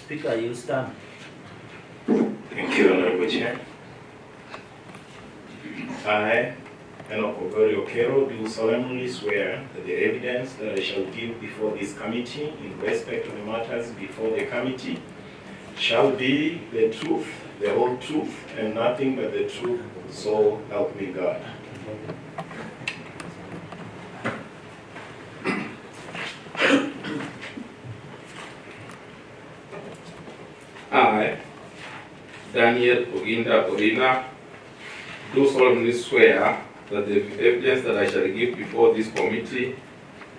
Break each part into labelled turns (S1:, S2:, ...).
S1: Speaker, you stand.
S2: Thank you, Honorable Chair. I, Enyewe Nyamira, do solemnly swear that the evidence that I shall give before this committee in respect of the matters before the committee shall be the truth, the whole truth, and nothing but the truth, so help me God. I, Daniel Oginda Orina, do solemnly swear that the evidence that I shall give before this committee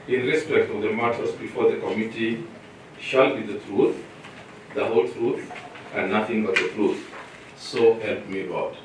S2: in respect of the matters before the committee shall be the truth, the whole truth, and nothing but the truth. So help me God.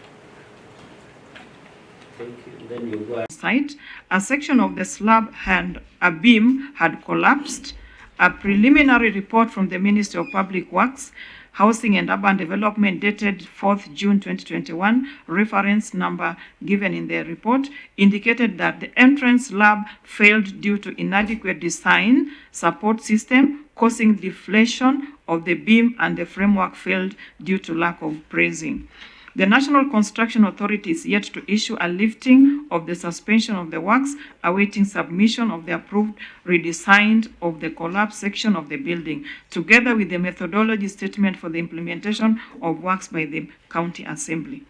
S1: Thank you. Then you go ahead.
S3: Site, a section of the slab and a beam had collapsed. A preliminary report from the Ministry of Public Works, Housing and Urban Development dated 4th June 2021, reference number given in the report, indicated that the entrance slab failed due to inadequate design support system, causing deflation of the beam, and the framework failed due to lack of bracing. The National Construction Authority is yet to issue a lifting of the suspension of the works, awaiting submission of the approved redesign of the collapsed section of the building, together with the methodology statement for the implementation of works by the County Assembly.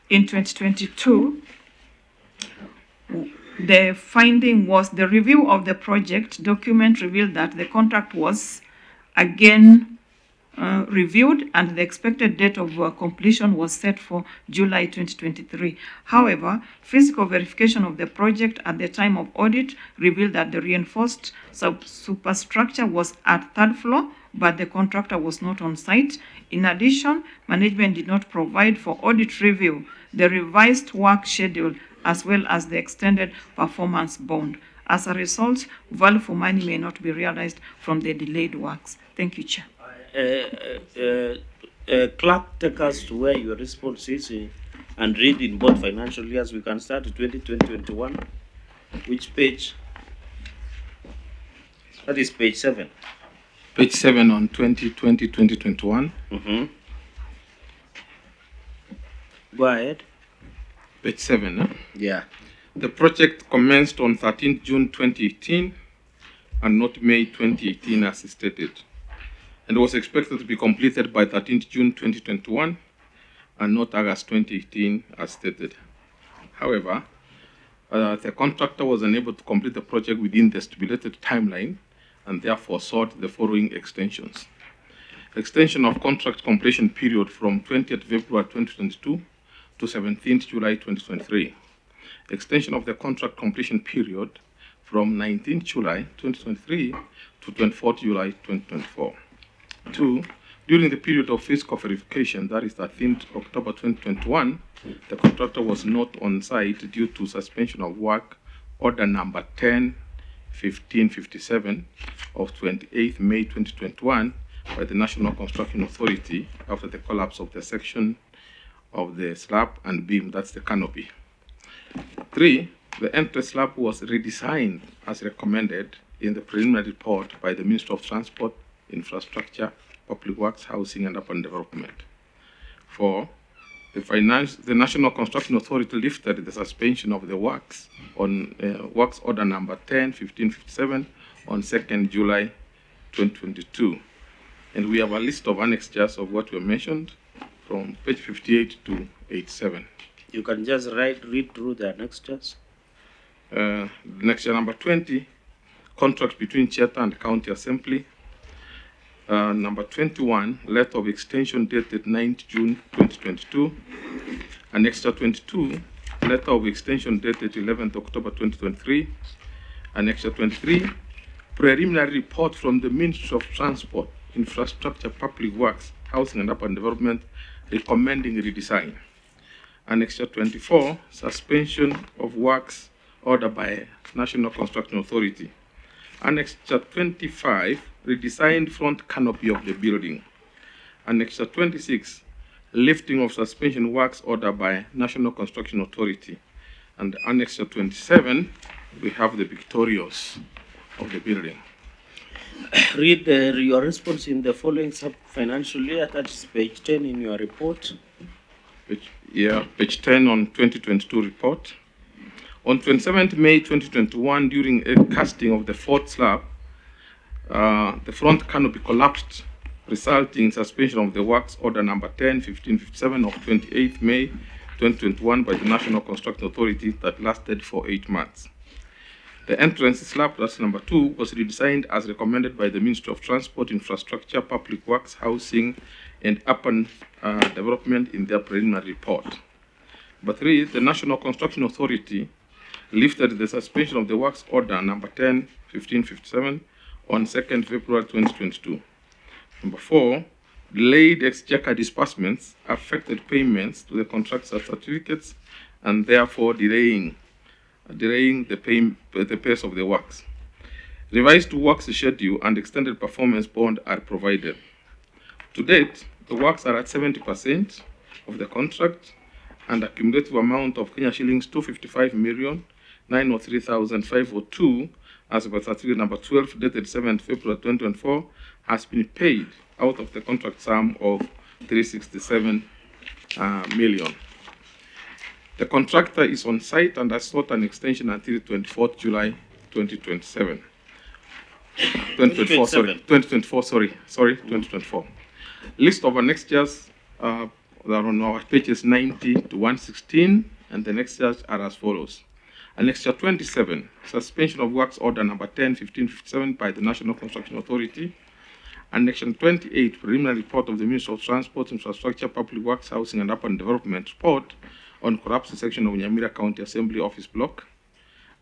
S3: In 2022, the finding was the review of the project document revealed that the contract was again reviewed, and the expected date of completion was set for July 2023. However, physical verification of the project at the time of audit revealed that the reinforced superstructure was at third floor, but the contractor was not on site. In addition, management did not provide for audit review the revised work schedule as well as the extended performance bond. As a result, value for money may not be realized from the delayed works. Thank you, Chair.
S1: Clerk, take us to where your response is and read in both financial years. We can start 2020-21. Which page? That is page 7.
S2: Page 7 on 2020-2021.
S1: Go ahead.
S2: Page 7. Huh?
S1: Yeah.
S2: The project commenced on 13th June 2018 and not May 2018 as stated, and was expected to be completed by 13th June 2021 and not August 2018 as stated. However, the contractor was unable to complete the project within the stipulated timeline and therefore sought the following extensions. Extension of contract completion period from 20th February 2022 to 17th July 2023. Extension of the contract completion period from 19th July 2023 to 24th July 2024. 2, during the period of physical verification, that is 13th October 2021, the contractor was not on site due to suspension of work, order number 10-1557 of 28th May 2021 by the National Construction Authority after the collapse of the section of the slab and beam, that's the canopy. 3, the entrance slab was redesigned as recommended in the preliminary report by the Ministry of Transport, Infrastructure, Public Works, Housing and Urban Development. 4, the National Construction Authority lifted the suspension of the works on works order number 10-1557 on 2nd July 2022. And we have a list of annexures of what were mentioned from page 58 to 87.
S1: You can just read through the annexures.
S2: Annexure number 20, contract between Cheta and County Assembly. Number 21, letter of extension dated 9th June 2022. Annexure 22, letter of extension dated 11th October 2023. Annexure 23, preliminary report from the Ministry of Transport, Infrastructure, Public Works, Housing and Urban Development recommending redesign. Annexure 24, suspension of works order by National Construction Authority. Annexure 25, redesigned front canopy of the building. Annexure 26, lifting of suspension works order by National Construction Authority. And Annexure 27, we have the victorious of the building.
S1: read your response in the following sub-financial year. That is page 10 in your report.
S2: Page 10 on 2022 report. On 27th May 2021, during a casting of the fourth slab, the front canopy collapsed, resulting in suspension of the works order number 10-1557 of 28th May 2021 by the National Construction Authority that lasted for 8 months. The entrance slab, that's number 2, was redesigned as recommended by the Ministry of Transport, Infrastructure, Public Works, Housing, and Urban Development in their preliminary report. Number 3, the National Construction Authority lifted the suspension of the works order number 10-1557 on 2nd February 2022. Number 4, delayed exchequer disbursements affected payments to the contractor certificates and therefore delaying the pace of the works. Revised works schedule and extended performance bond are provided. To date, the works are at 70% of the contract, and a cumulative amount of Kenya shillings 255,903,502 as per certificate number 12 dated 7th February 2024 has been paid out of the contract sum of 367 million. The contractor is on site and has sought an extension until 24th July 2027. 2024. List of annexures are on our pages 90 to 116, and the annexures are as follows. Annexure 27, suspension of works order number 10-1557 by the National Construction Authority. Annexure 28, preliminary report of the Ministry of Transport, Infrastructure, Public Works, Housing, and Urban Development report on collapsed section of Nyamira County Assembly Office Block.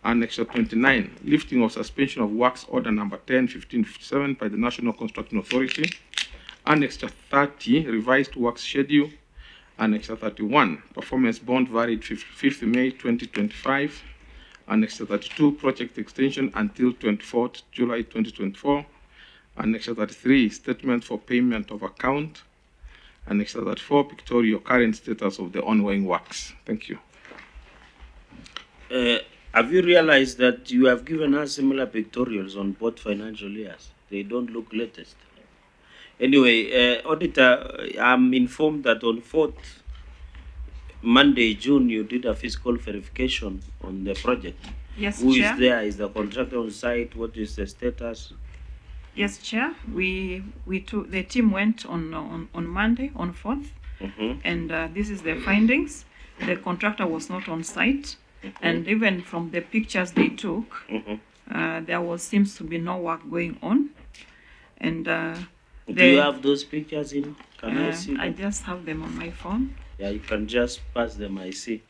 S2: Annexure 29, lifting of suspension of works order number 10-1557 by the National Construction Authority. Annexure 30, revised works schedule. Annexure 31, performance bond varied 5th May 2025. Annexure 32, project extension until 24th July 2024. Annexure 33, statement for payment of account. Annexure 34, pictorial current status of the ongoing works. Thank you.
S1: Have you realized that you have given us similar pictorials on both financial years? They don't look latest. Anyway, Auditor, I'm informed that on 4th Monday, June, you did a physical verification on the project.
S3: Yes,
S1: Who
S3: Chair.
S1: is there? Is the contractor on site? What is the status?
S3: Yes, Chair. The team went on Monday, on 4th, and this is the findings. The contractor was not on site, and even from the pictures they took, there seems to be no work going on. And
S1: do you have those pictures in? Can I see them?
S3: I just have them on my phone.
S1: Yeah, you can just pass them. I see.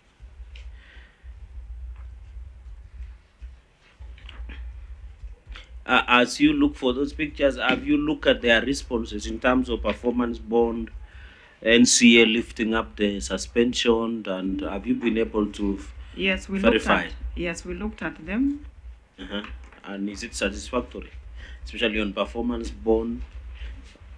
S1: As you look for those pictures, have you looked at their responses in terms of performance bond, NCA lifting up the suspension, and have you been able to verify?
S3: We looked at them.
S1: And is it satisfactory, especially on performance bond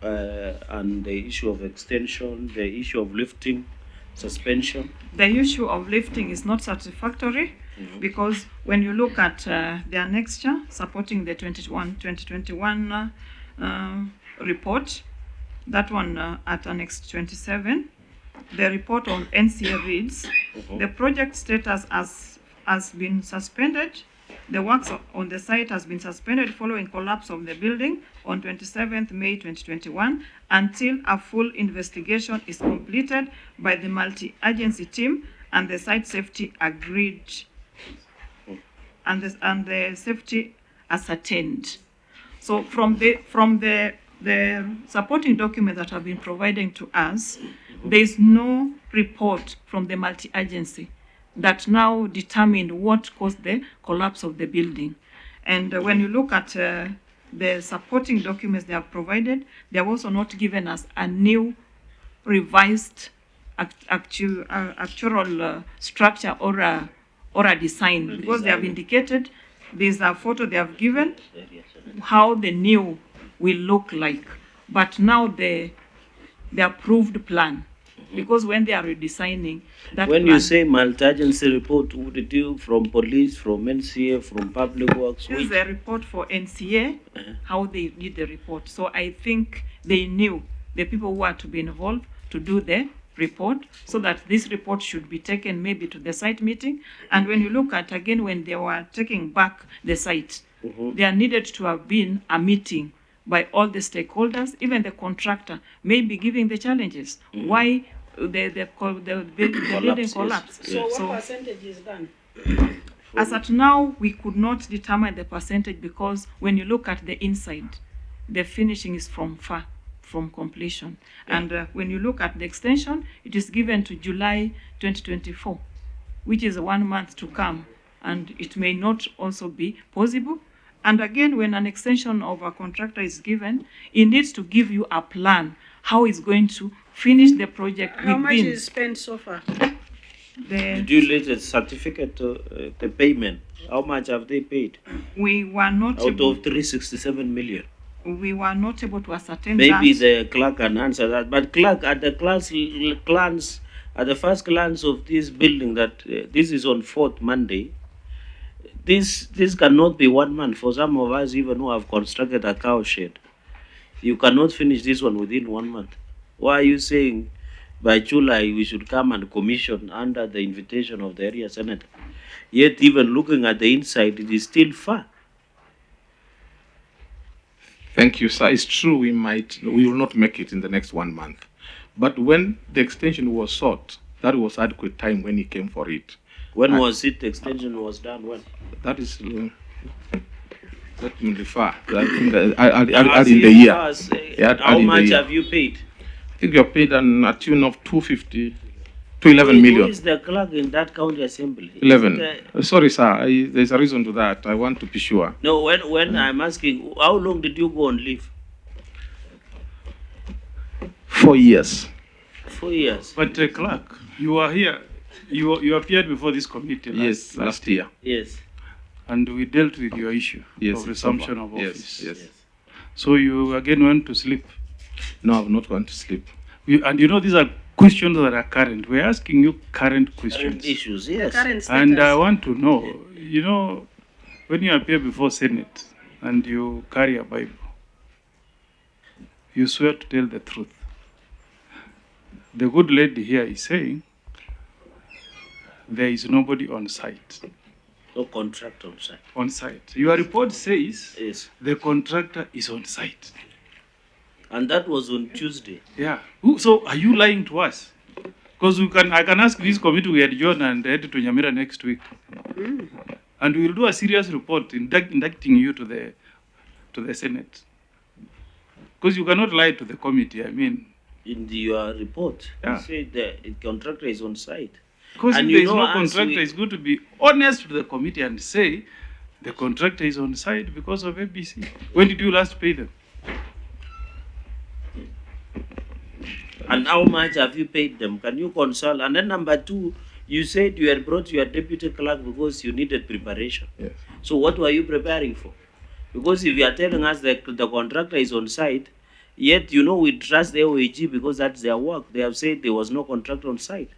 S1: and the issue of extension, the issue of lifting, suspension?
S3: The issue of lifting is not satisfactory. Because when you look at the annexure supporting the 2021 report, that one at Annex 27, the report on NCA reads, the project status has been suspended. The works on the site has been suspended following collapse of the building on 27th May 2021 until a full investigation is completed by the multi-agency team and the site safety agreed and the safety ascertained. So from the supporting document that have been providing to us, there is no report from the multi-agency that now determined what caused the collapse of the building. And when you look at the supporting documents they have provided, they have also not given us a new revised actual structure or a design, because they have indicated there's a photo they have given how the new will look like, but now the approved plan because when they are redesigning that
S1: When
S3: plan,
S1: you say multi-agency report, would it do from police, from NCA, from public works?
S3: this is a report for NCA, how they did the report. So I think they knew the people who are to be involved to do the report, so that this report should be taken maybe to the site meeting. And when you look at again, when they were taking back the site, there needed to have been a meeting by all the stakeholders, even the contractor, maybe giving the challenges. Why the building collapsed.
S4: So what percentage is done?
S3: As at now, we could not determine the percentage, because when you look at the inside, the finishing is from far from completion. And when you look at the extension, it is given to July 2024, which is 1 month to come, and it may not also be possible. And again, when an extension of a contractor is given, it needs to give you a plan how it's going to finish the project.
S4: How much is spent so far?
S1: Did you let the certificate, the payment? How much have they paid?
S3: We were not
S1: Out
S3: able,
S1: of 367 million.
S3: we were not able to ascertain
S1: Maybe
S3: that.
S1: the clerk can answer that. But clerk, at the glance, at the first glance of this building, that this is on 4th Monday, this cannot be 1 month. For some of us, even who have constructed a cow shed, you cannot finish this one within 1 month. Why are you saying by July we should come and commission under the invitation of the area senator? Yet even looking at the inside, it is still far.
S2: Thank you, sir. It's true we will not make it in the next 1 month. But when the extension was sought, that was adequate time when he came for it.
S1: When was it? The extension was done when?
S2: That is, let me refer. I think that in the year.
S1: How much have you paid?
S2: I think you're paid a tune of 250 to 11 million.
S1: Who is the clerk in that county assembly?
S2: 11. Sorry, sir. There's a reason to that. I want to be sure.
S1: No, when I'm asking, how long did you go on leave?
S2: 4 years.
S1: 4 years.
S5: But clerk, you are here. You appeared before this committee
S2: Last year.
S1: Yes.
S5: and we dealt with your issue
S2: Yes,
S5: of resumption of office.
S2: Yes.
S5: So you again went to sleep.
S2: No, I'm not going to sleep.
S5: And you know these are questions that are current. We're asking you current questions.
S1: Current issues, yes.
S4: Current status.
S5: And I want to know, you know, when you appear before Senate and you carry a Bible, you swear to tell the truth. The good lady here is saying there is nobody on site.
S1: No contract on site.
S5: On site. Your report says
S1: Yes.
S5: the contractor is on site.
S1: And that was on Tuesday.
S5: Yeah. So are you lying to us? Because I can ask this committee we adjourn and head to Nyamira next week. And we'll do a serious report inducting you to the Senate. Because you cannot lie to the committee. I mean,
S1: In your report,
S5: Yeah.
S1: you said the contractor is on site.
S5: because if
S1: And
S5: there
S1: you
S5: is
S1: know,
S5: no
S1: as
S5: contractor,
S1: we-
S5: it's good to be honest to the committee and say the contractor is on site because of ABC. When did you last pay them?
S1: And how much have you paid them? Can you consult? And then number two, you said you had brought your deputy clerk because you needed preparation.
S2: Yes.
S1: So what were you preparing for? Because if you are telling us that the contractor is on site, yet you know we trust the OAG because that's their work. They have said there was no contractor on site.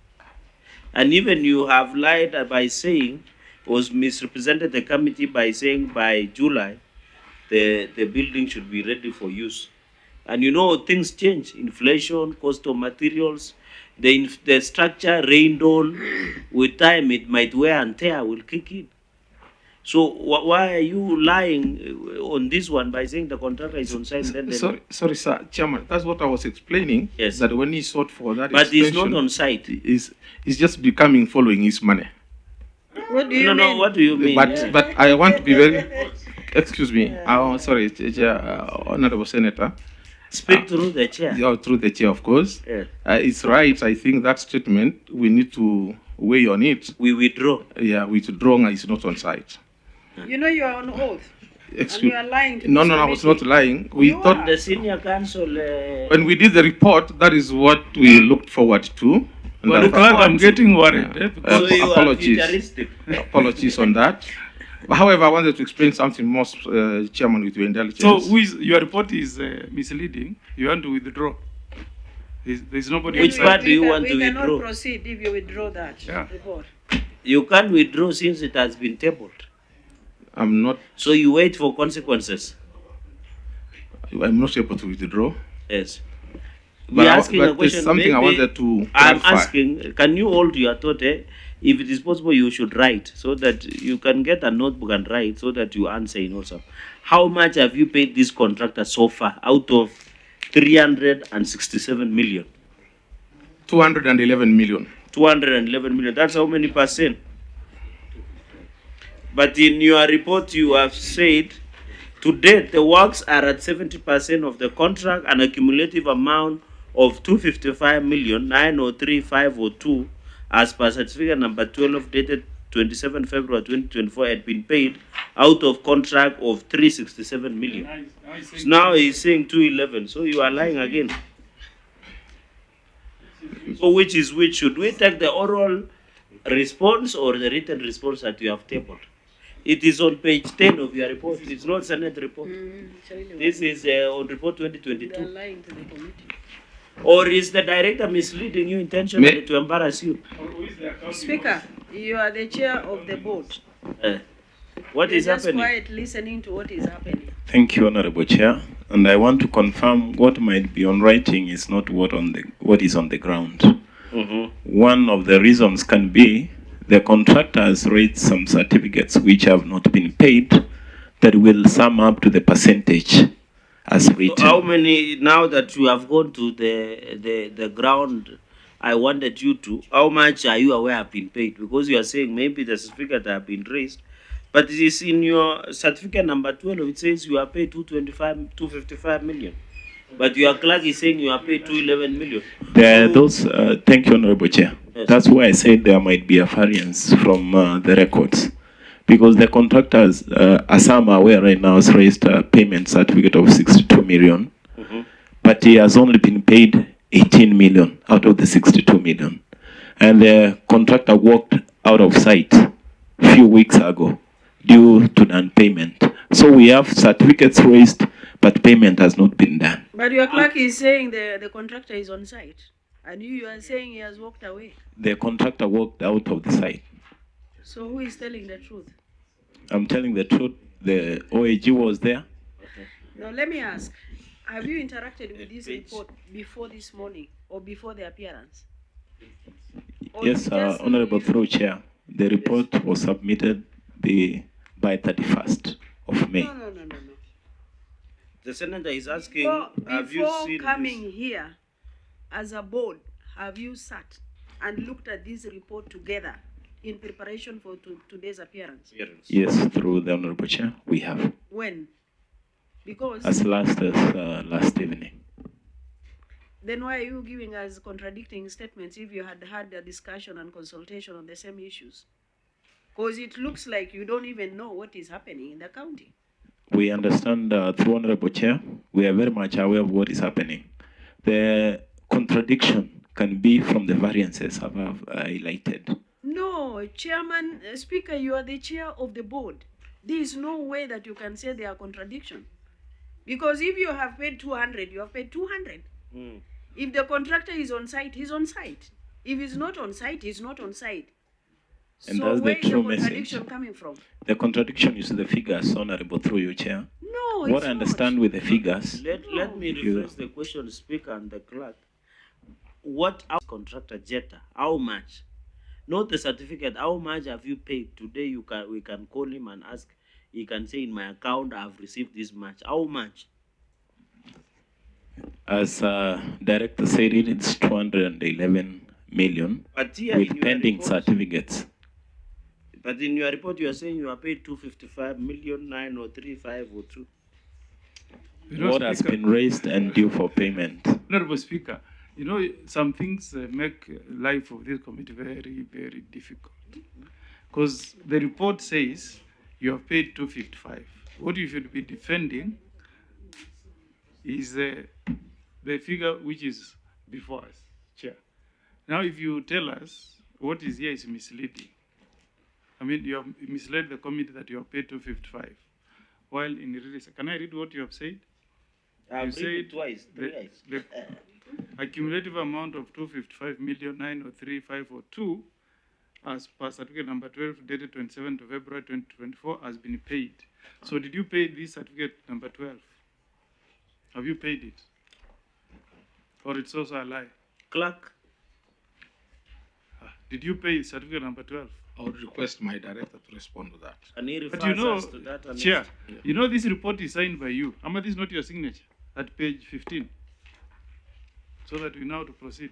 S1: And even you have lied by saying, was misrepresented the committee by saying by July, the building should be ready for use. And you know, things change. Inflation, cost of materials, the structure rained on. With time, it might wear and tear will kick in. So why are you lying on this one by saying the contractor is on site?
S2: Sorry, sir. Chairman, that's what I was explaining.
S1: Yes.
S2: That when he sought for that
S1: But he's
S2: extension,
S1: not on site.
S2: he's just becoming following his money.
S4: What do you
S1: No,
S4: mean?
S1: what do you mean?
S2: But I want to be very, excuse me, sorry, Honorable Senator.
S1: Speak through the chair.
S2: Through the chair, of course.
S1: Yeah.
S2: It's right. I think that statement, we need to weigh on it.
S1: We withdraw.
S2: Yeah, withdrawing is not on site.
S4: You know you are on oath. And
S2: Excuse
S4: you are lying to
S2: No,
S4: this
S2: I was
S4: committee.
S2: not lying. We
S4: You
S2: thought
S4: are.
S1: The senior council.
S2: when we did the report, that is what we looked forward to. And
S5: Well,
S2: I-
S5: clerk, I'm getting worried.
S2: Yeah.
S5: Because
S1: So you are
S2: apologies.
S1: futuristic.
S2: Apologies on that. But however, I wanted to explain something more, Chairman, with your indulgence.
S5: so your report is misleading. You want to withdraw. There's nobody
S1: Which
S5: inside.
S1: part do you want
S4: we
S1: to
S4: cannot
S1: withdraw?
S4: proceed if you withdraw that
S5: Yeah.
S4: report.
S1: You can't withdraw since it has been tabled.
S2: I'm not
S1: So you wait for consequences.
S2: able to withdraw.
S1: Yes.
S2: But
S1: We're
S2: I-
S1: asking
S2: but
S1: a question.
S2: there's something I
S1: maybe
S2: wanted to
S1: I'm
S2: clarify.
S1: asking, can you hold your thought? If it is possible, you should write so that you can get a notebook and write so that you answer in also. How much have you paid this contractor so far out of 367 million?
S2: 211 million.
S1: 211 million. That's how many percent? But in your report, you have said to date the works are at 70% of the contract, an accumulative amount of 255,903,502 as per certificate number 12 dated 27 February 2024 had been paid out of contract of 367 million. So now he's saying 211. So you are lying again. So which is which? Should we take the oral response or the written response that you have tabled? It is on page 10 of your report. It's not Senate report. This is on report
S4: They are
S1: 2022.
S4: lying to the committee.
S1: Or is the director misleading you intentionally to embarrass you?
S4: Speaker, you are the chair of the board.
S1: What
S4: You're
S1: is
S4: just
S1: happening?
S4: quiet listening to what is happening.
S6: Thank you, Honorable Chair. And I want to confirm what might be on writing is not what is on the ground. One of the reasons can be the contractor has raised some certificates which have not been paid that will sum up to the percentage as written.
S1: So how many, now that you have gone to the ground, I wanted you to, how much are you aware have been paid? Because you are saying maybe the certificate have been raised, but it is in your certificate number 12, it says you are paid 255 million. But your clerk is saying you are paid 211 million.
S6: Thank you, Honorable Chair.
S1: Yes.
S6: That's why I said there might be a variance from the records. Because the contractors, as I'm aware right now, has raised a payment certificate of 62 million. But he has only been paid 18 million out of the 62 million. And the contractor walked out of sight a few weeks ago due to non-payment. So we have certificates raised, but payment has not been done.
S4: But your clerk is saying the contractor is on site. And you are saying he has walked away.
S6: The contractor walked out of the site.
S4: So who is telling the truth?
S6: I'm telling the truth. The OAG was there.
S4: Now let me ask, have you interacted with this report before this morning or before the appearance? Or
S6: Yes,
S4: you just
S6: Honorable
S4: leave-
S6: Through Chair. The report was submitted by 31st of May.
S4: No.
S1: The senator is asking, have you
S4: Before
S1: seen
S4: coming
S1: this?
S4: here, as a board, have you sat and looked at this report together in preparation for today's appearance?
S6: Yes, through the Honorable Chair, we have.
S4: When? Because
S6: As last evening.
S4: then why are you giving us contradicting statements if you had had a discussion and consultation on the same issues? Because it looks like you don't even know what is happening in the county.
S6: We understand through Honorable Chair, we are very much aware of what is happening. The contradiction can be from the variances I've highlighted.
S4: No, Chairman, Speaker, you are the chair of the board. There is no way that you can say there are contradiction. Because if you have paid 200, you have paid 200. If the contractor is on site, he's on site. If he's not on site, he's not on site.
S6: And
S4: so
S6: that's the
S4: where is the
S6: true
S4: contradiction
S6: message.
S4: coming from?
S6: The contradiction is the figures, Honorable, through you, Chair.
S4: No,
S6: What
S4: it's
S6: I understand with the figures,
S1: Let me rephrase the question, Speaker and the clerk. What our contractor Jetta? How much? Not the certificate. How much have you paid today? We can call him and ask. He can say in my account I've received this much. How much?
S6: as Director said, it's 211 million
S1: But here in
S6: with
S1: your
S6: pending
S1: report-
S6: certificates.
S1: But in your report, you are saying you are paid 255,903,502.
S5: You know,
S6: What has
S5: Speaker,
S6: been raised and due for payment.
S5: Honorable Speaker, you know, some things make life of this committee very, very difficult. Because the report says you have paid 255. What you should be defending is the figure which is before us, Chair. Now, if you tell us what is here is misleading, I mean, you have misled the committee that you have paid 255. While in release, can I read what you have said?
S1: I've
S5: You
S1: read it
S5: said
S1: twice,
S5: the,
S1: thrice.
S5: the accumulative amount of 255,903,542 as per certificate number 12 dated 27th of February 2024 has been paid. So did you pay this certificate number 12? Have you paid it? Or it's also a lie?
S1: Clerk,
S5: Did you pay certificate number 12?
S2: I would request my director to respond to that.
S1: and he refers
S5: But you know,
S1: us to that. And
S5: Chair,
S2: Yeah.
S5: you know this report is signed by you. Amma, this is not your signature at page 15. So that we know how to proceed.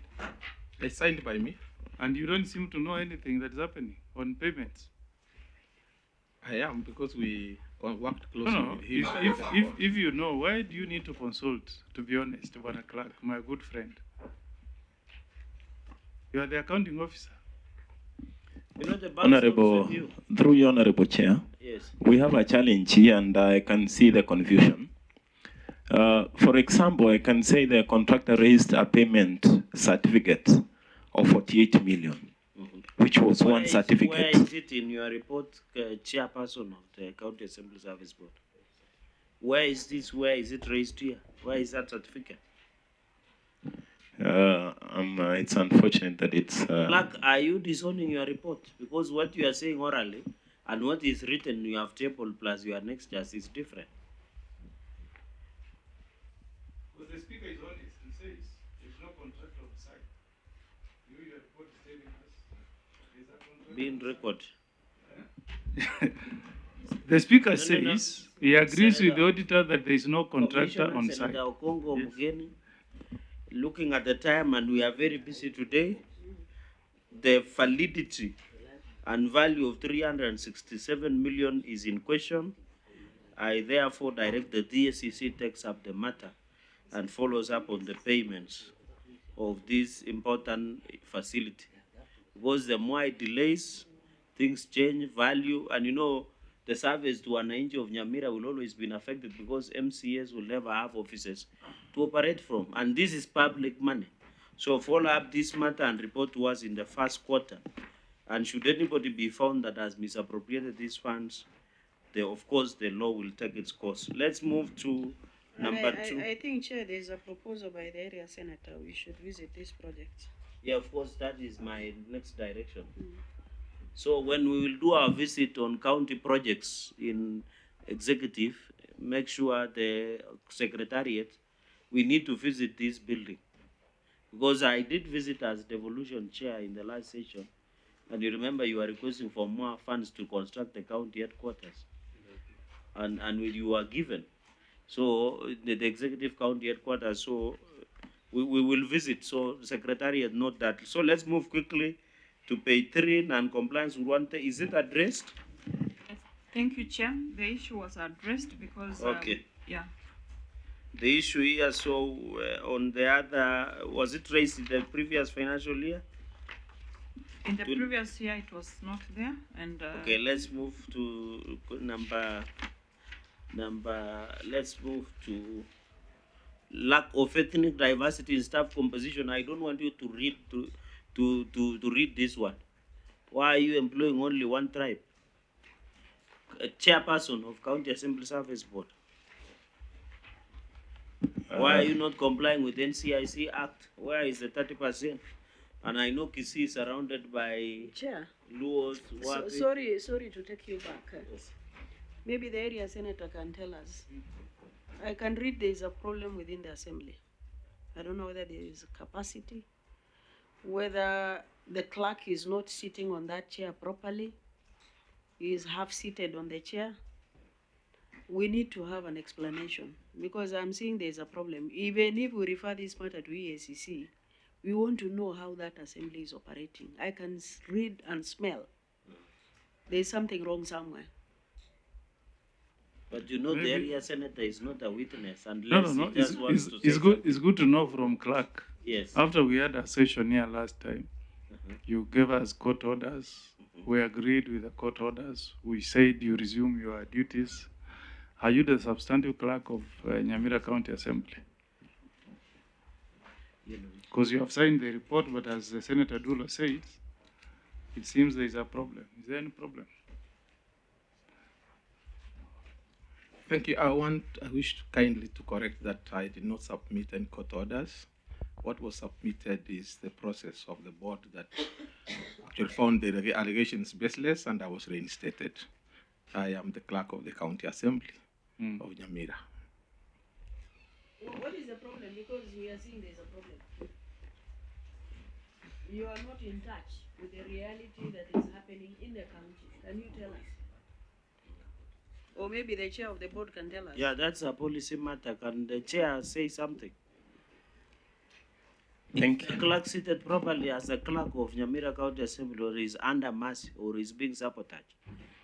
S2: It's signed by me.
S5: And you don't seem to know anything that is happening on payments.
S2: I am, because we worked closely
S5: No,
S2: with him.
S5: if you know, why do you need to consult, to be honest, Bwana Clark, my good friend? You are the accounting officer.
S1: you know the banks
S6: Honorable,
S1: of review.
S6: through you, Honorable Chair,
S1: Yes.
S6: we have a challenge here and I can see the confusion. For example, I can say the contractor raised a payment certificate of 48 million, which was
S1: Where
S6: one
S1: is-
S6: certificate.
S1: Where is it in your report, chairperson of the County Assembly Service Board? Where is this? Where is it raised here? Where is that certificate?
S6: It's unfortunate that it's.
S1: Clerk, are you disowning your report? Because what you are saying orally and what is written, you have table plus your next just is different.
S5: Because the speaker is honest and says there's no contract on site. Your report is telling us there's a contract.
S1: Being recorded.
S5: The speaker
S1: no.
S5: says he agrees with the
S1: Senator-
S5: auditor that there is no contractor
S1: Commissioner
S5: on site.
S1: Senator Okongo Mugeni, looking at the time, and we are very busy today, the validity and value of 367 million is in question. I therefore direct the DSCC takes up the matter and follows up on the payments of this important facility. Because the more it delays, things change, value, and you know, the service to wananchi of Nyamira will always be affected because MCAs will never have offices to operate from. And this is public money. So follow up this matter and report to us in the first quarter. And should anybody be found that has misappropriated these funds, of course, the law will take its course. Let's move to number two.
S4: I think, Chair, there's a proposal by the area senator. We should visit this project.
S1: Yeah, of course, that is my next direction. So when we will do our visit on county projects in executive, make sure the secretariat, we need to visit this building. Because I did visit as devolution chair in the last session, and you remember you were requesting for more funds to construct the county headquarters. And you were given. So the executive county headquarters, so we will visit. So secretariat note that. So let's move quickly to page 3, non-compliance with 1. Is it addressed?
S3: Yes. Thank you, Chair. The issue was addressed because.
S1: Okay.
S3: Yeah.
S1: The issue here, so on the other, was it raised in the previous financial year?
S3: In the previous year, it was not there, and.
S1: Okay, let's move to let's move to lack of ethnic diversity in staff composition. I don't want you to read to read this one. Why are you employing only one tribe? A chairperson of County Assembly Service Board. Why are you not complying with NCIC Act? Where is the 30%? And I know Kisii is surrounded by
S4: Chair,
S1: Luos.
S4: sorry to take you back.
S1: Yes.
S4: Maybe the area senator can tell us. I can read there is a problem within the assembly. I don't know whether there is capacity, whether the clerk is not sitting on that chair properly, he is half seated on the chair. We need to have an explanation because I'm seeing there's a problem. Even if we refer this matter to EACC, we want to know how that assembly is operating. I can read and smell. There's something wrong somewhere.
S1: But you know, the area senator is not a witness
S5: No.
S1: unless he just wants to say
S5: It's good to know from Clark.
S1: Yes.
S5: After we had a session here last time, you gave us court orders. We agreed with the court orders. We said you resume your duties. Are you the substantive clerk of Nyamira County Assembly? Because you have signed the report, but as Senator Dulo said, it seems there is a problem. Is there any problem?
S2: Thank you. I wish kindly to correct that I did not submit any court orders. What was submitted is the process of the board that actually found the allegations baseless, and I was reinstated. I am the clerk of the county assembly of Nyamira.
S4: Well, what is the problem? Because we are seeing there's a problem. You are not in touch with the reality that is happening in the county. Can you tell us? Or maybe the chair of the board can tell us.
S1: Yeah, that's a policy matter. Can the chair say something?
S6: Thank
S1: If the
S6: you.
S1: clerk seated properly as a clerk of Nyamira County Assembly or is under mercy or is being sabotaged,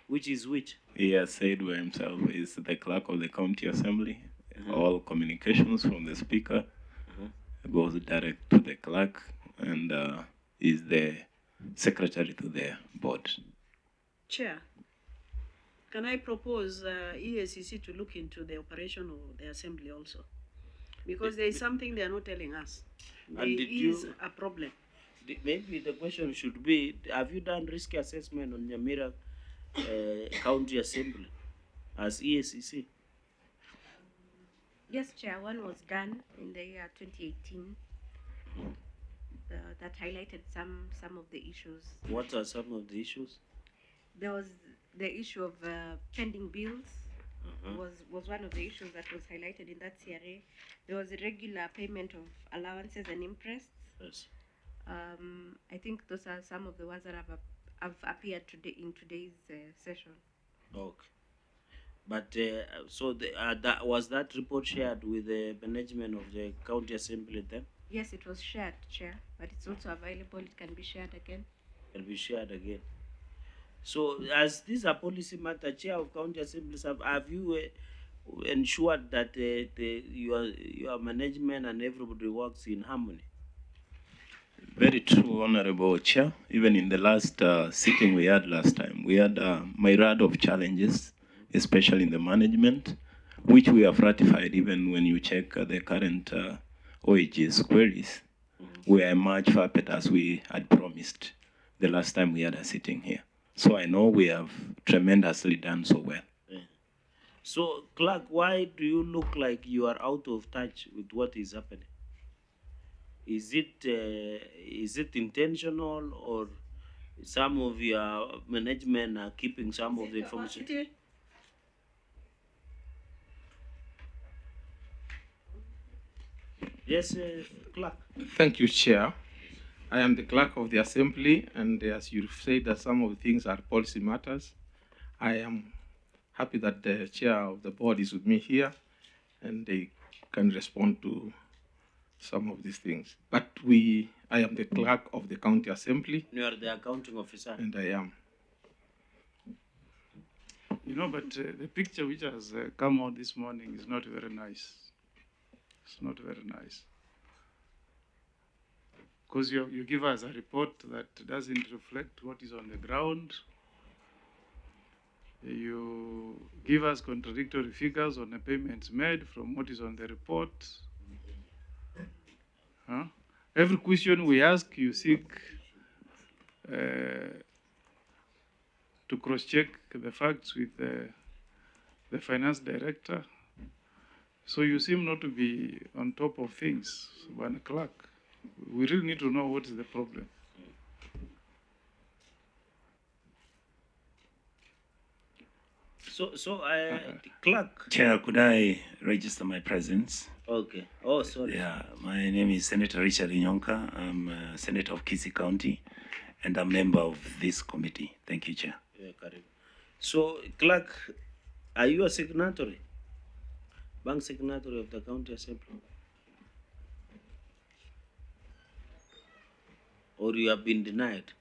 S1: which is which?
S6: He has said by himself is the clerk of the county assembly. All communications from the speaker goes direct to the clerk and is the secretary to the board.
S4: Chair, can I propose EACC to look into the operation of the assembly also? Because there is something they are not telling us. There is a problem.
S1: Maybe the question should be, have you done risk assessment on Nyamira County Assembly as EACC?
S7: Yes, Chair, one was done in the year 2018 that highlighted some of the issues.
S1: What are some of the issues?
S7: There was the issue of pending bills was one of the issues that was highlighted in that CRA. There was irregular payment of allowances and interests.
S1: Yes.
S7: I think those are some of the ones that have appeared today in today's session.
S1: Okay. But so was that report shared with the management of the county assembly then?
S7: Yes, it was shared, Chair, but it's also available. It can be shared again.
S1: Can be shared again. So, as this is a policy matter, Chair of County Assemblies, have you ensured that your management and everybody works in harmony?
S6: Very true, Honorable Chair. Even in the last sitting we had last time, we had a myriad of challenges, especially in the management, which we have ratified even when you check the current OAG's queries. We are much far better as we had promised the last time we had a sitting here. So I know we have tremendously done so well.
S1: Yeah. So, Clerk, why do you look like you are out of touch with what is happening? Is it intentional, or some of your management are keeping some of the information? Yes, Clerk.
S2: Thank you, Chair. I am the clerk of the assembly, and as you said that some of the things are policy matters, I am happy that the chair of the board is with me here, and they can respond to some of these things. But I am the clerk of the county assembly.
S1: You are the accounting officer.
S2: And I am.
S5: You know, but the picture which has come out this morning is not very nice. It's not very nice. Because you give us a report that doesn't reflect what is on the ground. You give us contradictory figures on the payments made from what is on the report. Huh? Every question we ask, you seek to cross-check the facts with the finance director. So you seem not to be on top of things, one clerk. We really need to know what is the problem.
S1: So, Clerk.
S8: Chair, could I register my presence?
S1: Okay. Oh, sorry.
S8: Yeah, my name is Senator Richard Inyonka. I'm a Senator of Kisii County, and a member of this committee. Thank you, Chair.
S1: Yeah, correct. So, Clerk, are you a signatory? Bank signatory of the county assembly? Or you have been denied?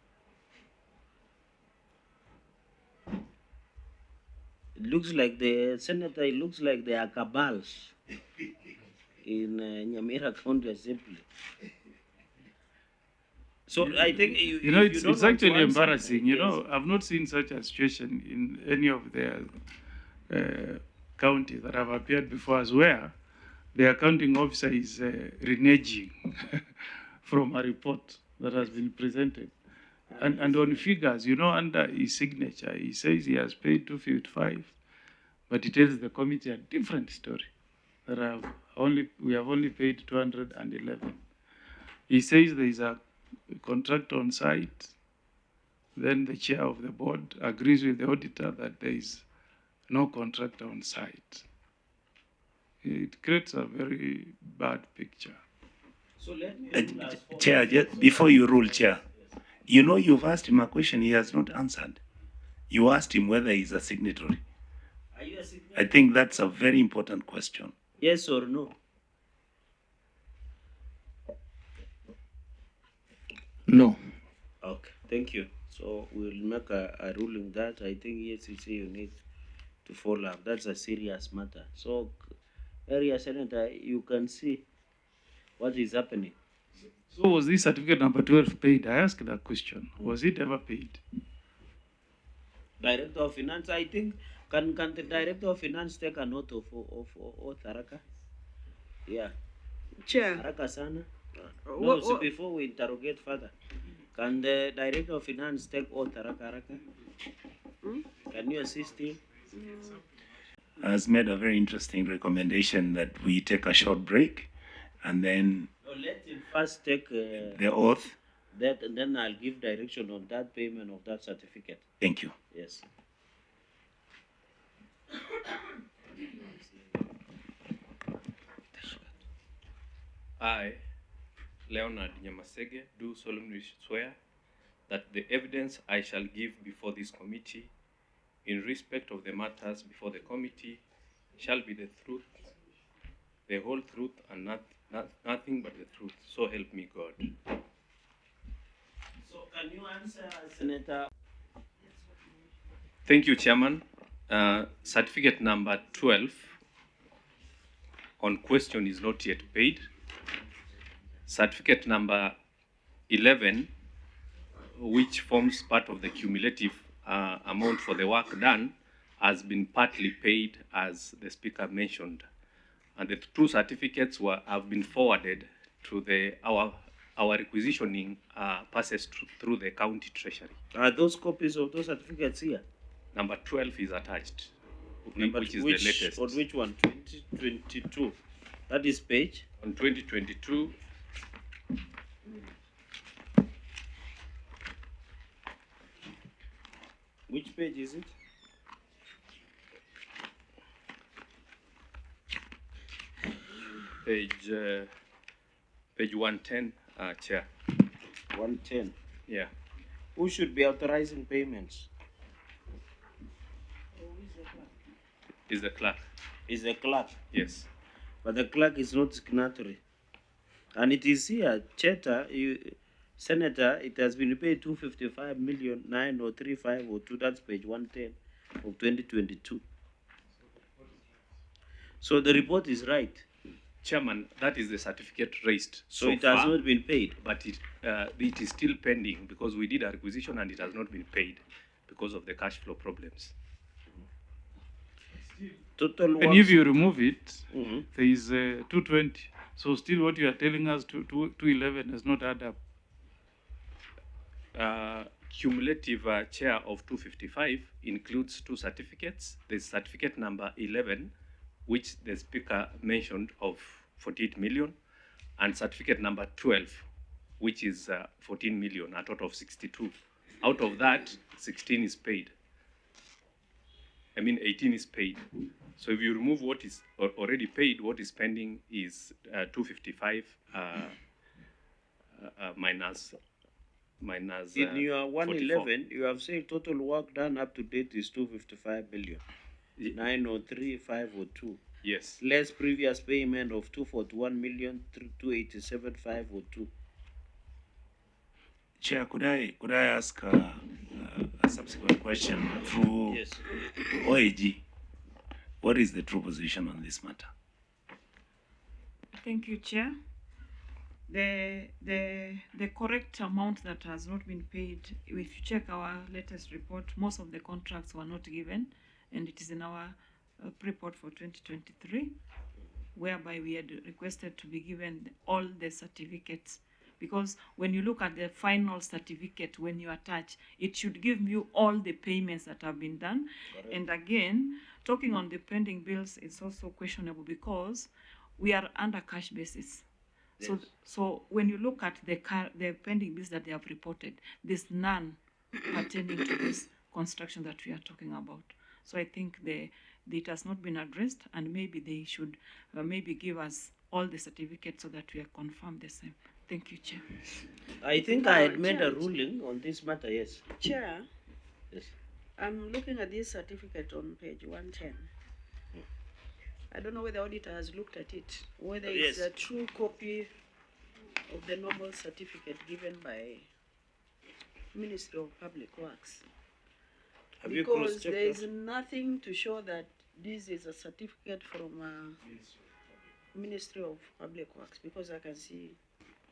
S1: It looks like Senator, it looks like there are cabals in Nyamira County Assembly. So I think
S5: you know, it's actually embarrassing. You know, I've not seen such a situation in any of the counties that have appeared before us where the accounting officer is reneging from a report that has been presented. And on figures, you know, under his signature, he says he has paid 255, but he tells the committee a different story. That we have only paid 211. He says there is a contract on site. Then the chair of the board agrees with the auditor that there is no contractor on site. It creates a very bad picture.
S1: So let me
S8: Chair, just before you rule, Chair, you know you've asked him a question he has not answered. You asked him whether he's a signatory.
S1: Are you a signatory?
S8: I think that's a very important question.
S1: Yes or no?
S2: No.
S1: Okay, thank you. So we'll make a ruling that I think EFCC you need to follow up. That's a serious matter. So, area senator, you can see what is happening.
S5: So was this certificate number 12 paid? I asked that question. Was it ever paid?
S1: Director of Finance, I think, can the Director of Finance take a note of Haraka? Yeah.
S4: Chair.
S1: Haraka sana.
S4: What-
S1: So before we interrogate further, can the Director of Finance take oath Haraka? Can you assist him?
S8: Has made a very interesting recommendation that we take a short break and then
S1: No, let him first take
S8: the oath.
S1: that, and then I'll give direction on that payment of that certificate.
S8: Thank you.
S1: Yes.
S9: I, Leonard Nyamasege, do solemnly swear that the evidence I shall give before this committee in respect of the matters before the committee shall be the truth, the whole truth, and nothing but the truth. So help me God.
S1: So can you answer, Senator?
S9: Thank you, Chairman. Certificate number 12 on question is not yet paid. Certificate number 11, which forms part of the cumulative amount for the work done, has been partly paid, as the Speaker mentioned. And the two certificates have been forwarded to our requisitioning passes through the county treasury.
S1: Are those copies of those certificates here?
S9: Number 12 is attached, which is the
S1: which,
S9: latest.
S1: on which one? 2022. That is page?
S9: On 2022,
S1: Which page is it?
S9: page 110, Chair.
S1: 110.
S9: Yeah.
S1: Who should be authorizing payments?
S9: Is the clerk.
S1: Is the clerk.
S9: Yes.
S1: But the clerk is not signatory. And it is here, Cheta, Senator, it has been paid 255,009,03502. That's page 110 of 2022. So the report is right.
S9: Chairman, that is the certificate raised.
S1: So it has not been paid.
S9: But it is still pending because we did a requisition and it has not been paid because of the cash flow problems.
S1: Total
S5: And if you remove it,
S1: Mhm.
S5: there is 220. So still what you are telling us, 211 has not added up.
S9: Cumulative chair of 255 includes two certificates. There's certificate number 11, which the Speaker mentioned, of 48 million, and certificate number 12, which is 14 million, a total of 62. Out of that, 16 is paid. 18 is paid. So if you remove what is already paid, what is pending is 255 minus.
S1: In your 111, you have said total work done up to date is 255 billion. 903,502.
S9: Yes.
S1: Less previous payment of 241,287,502.
S8: Chair, could I ask a subsequent question through
S1: Yes.
S8: OAG? What is the true position on this matter?
S3: Thank you, Chair. The correct amount that has not been paid, if you check our latest report, most of the contracts were not given, and it is in our report for 2023, whereby we had requested to be given all the certificates because when you look at the final certificate, when you attach, it should give you all the payments that have been done. Correct. And again, talking on the pending bills is also questionable because we are under cash basis. Yes. So when you look at the pending bills that they have reported, there's none pertaining to this construction that we are talking about. So I think it has not been addressed, and maybe they should maybe give us all the certificates so that we are confirmed the same. Thank you, Chair.
S1: I think I had made a ruling on this matter, yes.
S4: Chair,
S1: yes.
S4: I'm looking at this certificate on page 110. I don't know whether the auditor has looked at it, whether it's a true copy of the normal certificate given by Ministry of Public Works. Because there is nothing to show that this is a certificate from Ministry of Public Works, because I can see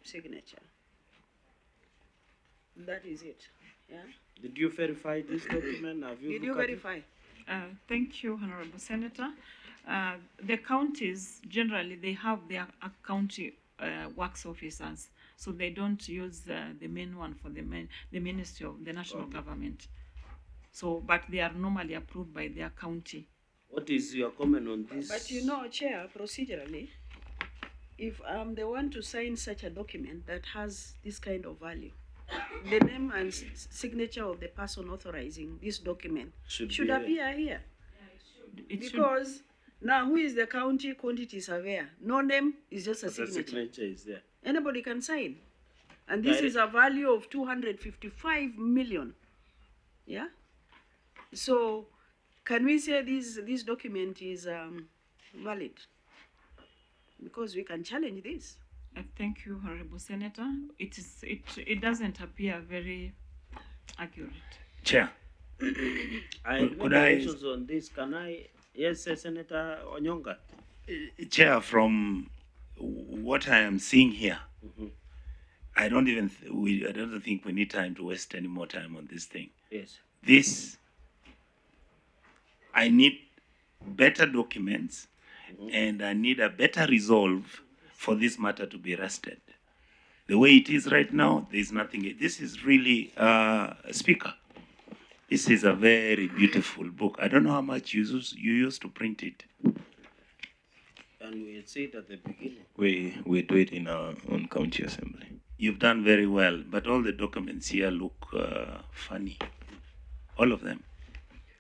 S4: signature. That is it. Yeah.
S1: Did you verify this document?
S4: Did you verify?
S3: Thank you, Honorable Senator. The counties, generally, they have their county works officers, so they don't use the main one for the Ministry of the National Government. So, but they are normally approved by their county.
S1: What is your comment on this?
S4: But you know, Chair, procedurally, if I'm the one to sign such a document that has this kind of value, the name and signature of the person authorizing this document should appear here. Because now, who is the county quantity surveyor? No name, is just a signature.
S1: The signature is there.
S4: Anybody can sign. And this is a value of 255 million. Yeah? So, can we say this document is valid? Because we can challenge this.
S3: Thank you, Honorable Senator. It doesn't appear very accurate.
S8: Chair.
S1: I have questions on this. Can I? Yes, Senator Onyonga.
S8: Chair, from what I am seeing here, I don't think we need time to waste any more time on this thing.
S1: Yes.
S8: I need better documents, and I need a better resolve for this matter to be arrested. The way it is right now, there is nothing. This is really, Speaker, this is a very beautiful book. I don't know how much you used to print it.
S1: And we had said at the beginning.
S6: We do it in our own county assembly.
S8: You've done very well, but all the documents here look funny. All of them.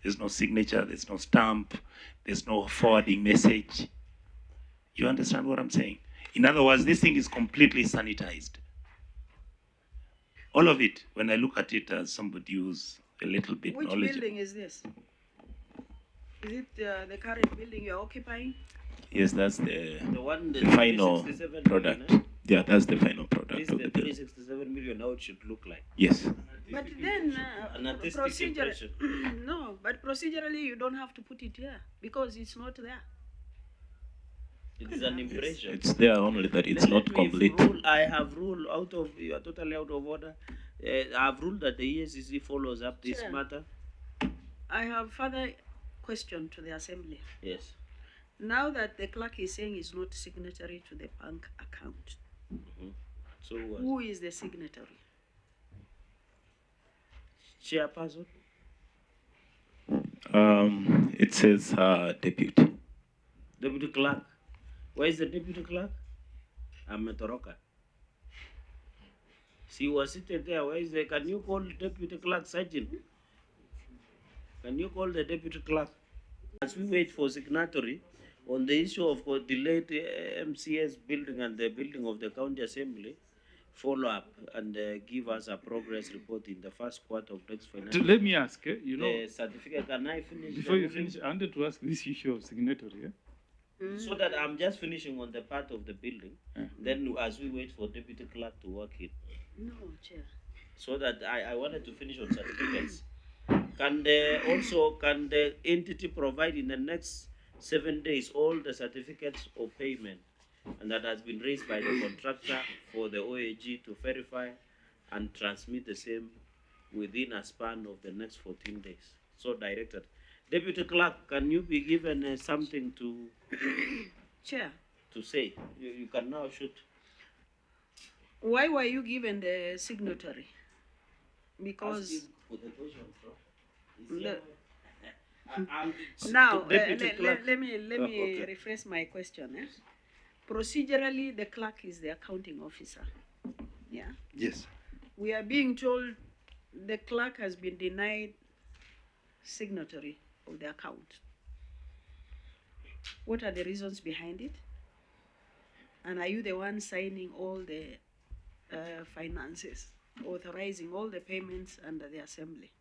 S8: There's no signature, there's no stamp, there's no forwarding message. You understand what I'm saying? In other words, this thing is completely sanitized. All of it, when I look at it as somebody who's a little bit knowledgeable.
S4: Which building is this? Is it the current building you're occupying?
S6: Yes, that's the
S1: final
S6: product. Yeah, that's the final product.
S1: This is the 367 million, how it should look like.
S6: Yes.
S4: But then, no, but procedurally you don't have to put it here because it's not there.
S1: It is an impression.
S6: It's there only that it's not complete.
S1: I have ruled you are totally out of order. I have ruled that the ESCC follows up this matter.
S4: I have further question to the Assembly.
S1: Yes.
S4: Now that the clerk is saying he's not signatory to the bank account,
S1: so
S4: who is the signatory?
S1: Chairperson?
S6: It says deputy.
S1: Deputy clerk. Where is the deputy clerk? I'm a Toroka. She was seated there. Where is the? Can you call deputy clerk Sergeant? Can you call the deputy clerk? As we wait for signatory on the issue of delayed MCAs building and the building of the county assembly, follow up and give us a progress report in the first quarter of next financial year.
S5: Let me ask,
S1: the certificate, can I finish?
S5: Before you finish, I wanted to ask this issue of signatory.
S1: So that I'm just finishing on the part of the building, then as we wait for deputy clerk to work it.
S4: No, Chair.
S1: So that I wanted to finish on certificates. Can the entity provide in the next 7 days all the certificates of payment and that has been raised by the contractor for the OAG to verify and transmit the same within a span of the next 14 days? So directed. Deputy Clerk, can you be given something to
S4: Chair
S1: to say? You can now shoot.
S4: Why were you given the signatory? Because now let me rephrase my question. Procedurally, the clerk is the accounting officer. Yeah.
S10: Yes.
S4: We are being told the clerk has been denied signatory of the account. What are the reasons behind it? And are you the one signing all the finances, authorizing all the payments under the assembly?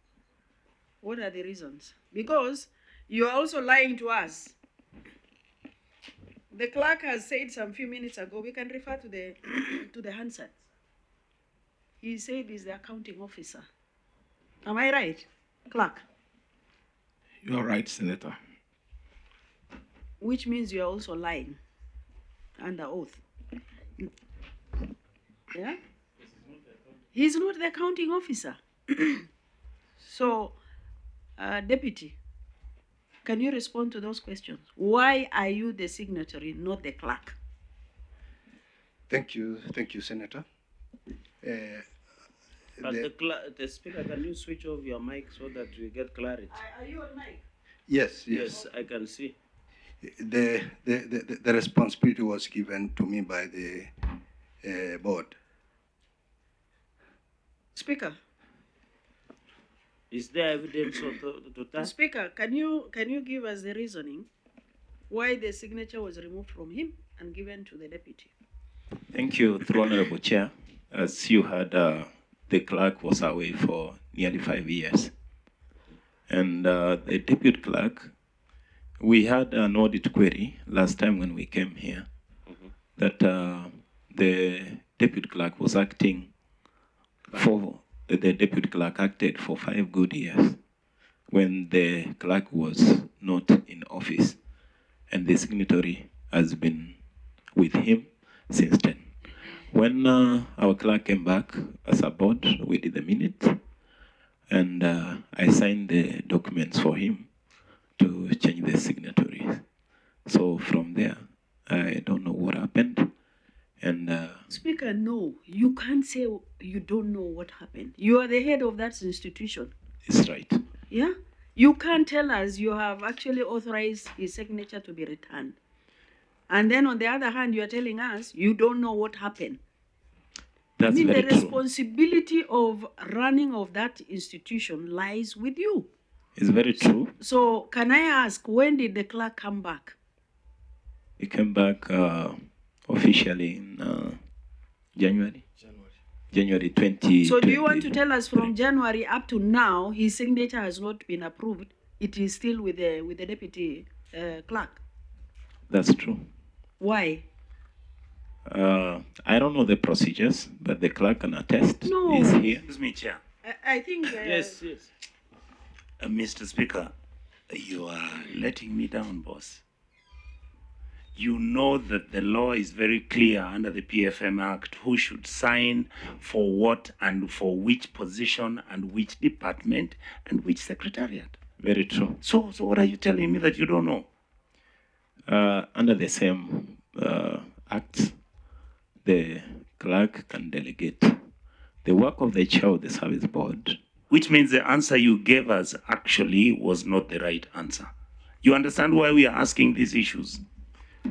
S4: What are the reasons? Because you are also lying to us. The clerk has said some few minutes ago, we can refer to the to the Hansard. He said he's the accounting officer. Am I right, clerk?
S2: You are right, Senator.
S4: Which means you are also lying under oath. Yeah? He's not the accounting officer. So, Deputy, can you respond to those questions? Why are you the signatory, not the clerk?
S10: Thank you, Senator.
S1: The speaker, can you switch off your mic so that we get clarity?
S4: Are you on mic?
S10: Yes.
S1: Yes, I can see.
S10: The responsibility was given to me by the board.
S4: Speaker.
S1: Is there evidence to that?
S4: Speaker, can you give us the reasoning why the signature was removed from him and given to the deputy?
S6: Thank you, through Honorable Chair. As you heard, the clerk was away for nearly 5 years. And the deputy clerk, we had an audit query last time when we came here, that the deputy clerk was acting for, the deputy clerk acted for 5 good years when the clerk was not in office. And the signatory has been with him since then. When our clerk came back as a board, we did the minutes, and I signed the documents for him to change the signatories. So from there, I don't know what happened. And
S4: Speaker, no, you can't say you don't know what happened. You are the head of that institution.
S6: It's right.
S4: Yeah? You can't tell us you have actually authorized his signature to be returned. And then on the other hand, you are telling us you don't know what happened.
S6: That's
S4: I mean,
S6: very
S4: the
S6: true.
S4: responsibility of running of that institution lies with you.
S6: It's very true.
S4: So can I ask, when did the clerk come back?
S6: He came back officially in January 20.
S4: So do you want to tell us from January up to now, his signature has not been approved? It is still with the deputy clerk.
S6: That's true.
S4: Why?
S6: I don't know the procedures, but the clerk can attest.
S4: No.
S6: Is here.
S8: Excuse me, Chair.
S4: I think...
S1: Yes.
S8: Mr. Speaker, you are letting me down, boss. You know that the law is very clear under the PFM Act who should sign for what and for which position and which department and which secretariat.
S6: Very true.
S8: So what are you telling me that you don't know?
S6: Under the same acts, the clerk can delegate the work of the chair of the service board.
S8: Which means the answer you gave us actually was not the right answer. You understand why we are asking these issues?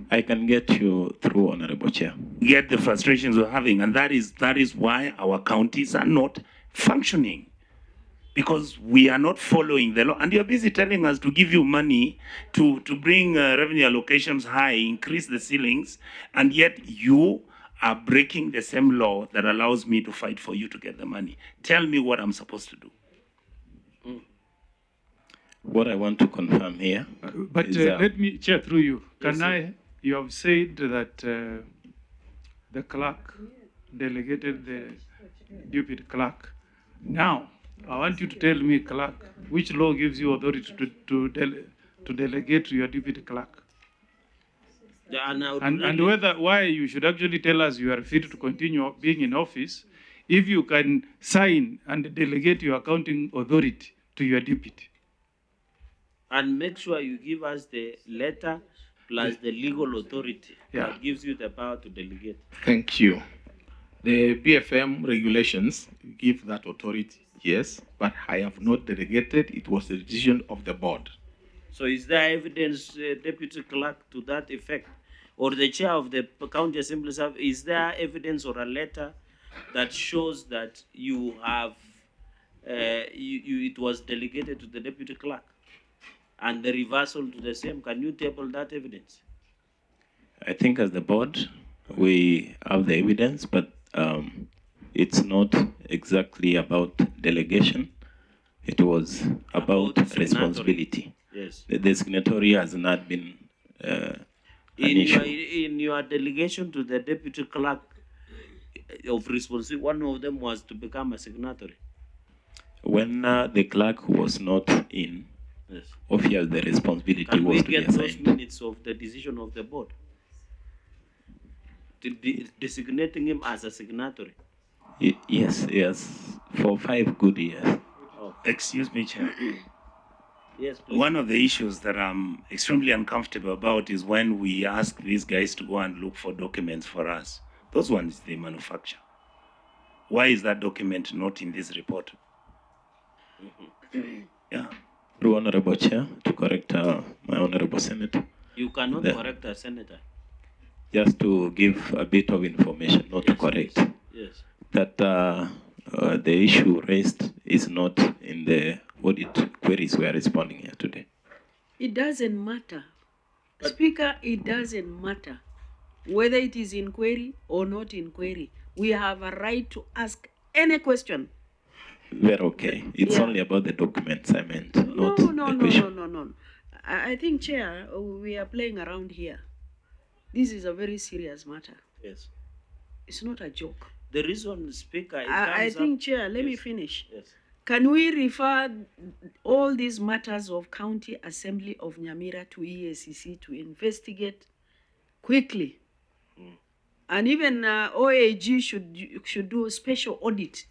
S6: I can get you through, Honorable Chair.
S8: Get the frustrations we're having, and that is why our counties are not functioning. Because we are not following the law. And you're busy telling us to give you money to bring revenue allocations high, increase the ceilings, and yet you are breaking the same law that allows me to fight for you to get the money. Tell me what I'm supposed to do.
S6: What I want to confirm here.
S5: But let me, Chair, through you. You have said that the clerk delegated the deputy clerk. Now, I want you to tell me, clerk, which law gives you authority to delegate to your deputy clerk? And why you should actually tell us you are fit to continue being in office if you can sign and delegate your accounting authority to your deputy.
S1: And make sure you give us the letter plus the legal authority that gives you the power to delegate.
S2: Thank you. The BFM regulations give that authority, yes, but I have not delegated. It was the decision of the board.
S1: So is there evidence, Deputy Clerk, to that effect? Or the chair of the County Assembly, is there evidence or a letter that shows that you have, it was delegated to the Deputy Clerk? And the reversal to the same, can you table that evidence?
S6: I think as the board, we have the evidence, but it's not exactly about delegation. It was about responsibility.
S1: Yes.
S6: The signatory has not been an issue.
S1: In your delegation to the Deputy Clerk of responsibility, one of them was to become a signatory.
S6: When the clerk was not in,
S1: yes,
S6: obviously the responsibility
S1: Can
S6: was
S1: we
S6: to be
S1: get
S6: assigned.
S1: those minutes of the decision of the board? Designating him as a signatory?
S6: Yes, for 5 good years.
S1: Oh.
S8: Excuse me, Chair.
S1: Yes, please.
S8: One of the issues that I'm extremely uncomfortable about is when we ask these guys to go and look for documents for us. Those ones they manufacture. Why is that document not in this report? Yeah.
S6: Through Honorable Chair, to correct my Honorable Senator.
S1: You cannot correct a senator.
S6: Just to give a bit of information, not to correct.
S1: Yes.
S6: That the issue raised is not in the audit queries we are responding here today.
S4: It doesn't matter. Speaker, it doesn't matter whether it is in query or not in query. We have a right to ask any question.
S6: We're okay. It's only about the documents I meant, not the question.
S4: No. I think, Chair, we are playing around here. This is a very serious matter.
S1: Yes.
S4: It's not a joke.
S1: The reason, Speaker,
S4: I think, Chair, let me finish.
S1: Yes.
S4: Can we refer all these matters of County Assembly of Nyamira to EACC to investigate quickly? And even OAG should do a special audit